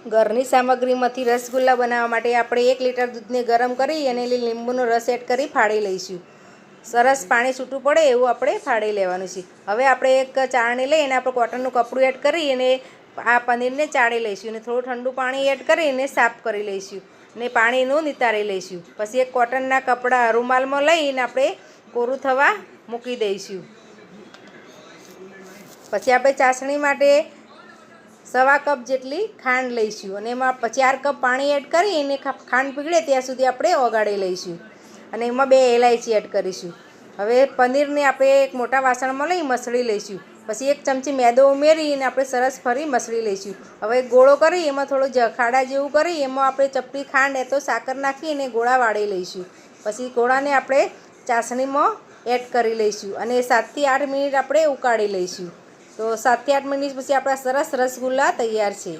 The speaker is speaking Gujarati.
ઘરની સામગ્રીમાંથી રસગુલ્લા બનાવવા માટે આપણે 1 લીટર દૂધને ગરમ કરી અને લીંબુનો રસ એડ કરી ફાડી લઈશું. સરસ પાણી છૂટું પડે એવું આપણે ફાડી લેવાનું છે. હવે આપણે એક ચાળણી લઈ અને આપણે કોટનનું કપડું એડ કરી અને આ પનીરને ચાળી લઈશું અને થોડું ઠંડુ પાણી એડ કરીને સાફ કરી લઈશું અને પાણીનું નિતારી લઈશું. પછી એક કોટનના કપડા રૂમાલમાં લઈને આપણે કોરું થવા મૂકી દઈશું. પછી આપણે ચાસણી માટે 1/4 કપ જેટલી ખાંડ લઈશું અને એમાં 4 કપ પાણી એડ કરી અને ખાંડ પીગળે ત્યાં સુધી આપણે ઓગાળી લઈશું અને એમાં 2 ઇલાયચી એડ કરીશું. હવે પનીરને આપણે એક મોટા વાસણમાં લઈ મસળી લઈશું. પછી 1 ચમચી મેદો ઉમેરી અને આપણે સરસ ફરી મસળી લઈશું. હવે ગોળો કરી એમાં થોડો ખાડા જેવું કરી એમાં આપણે ચપટી ખાંડ તો સાકર નાખી અને ગોળા વાળી લઈશું. પછી ગોળાને આપણે ચાસણીમાં એડ કરી લઈશું અને 7 થી 8 મિનિટ આપણે ઉકાળી લઈશું. તો 7 થી 8 મિનિટ પછી આપણા સરસ રસગુલ્લા તૈયાર છે.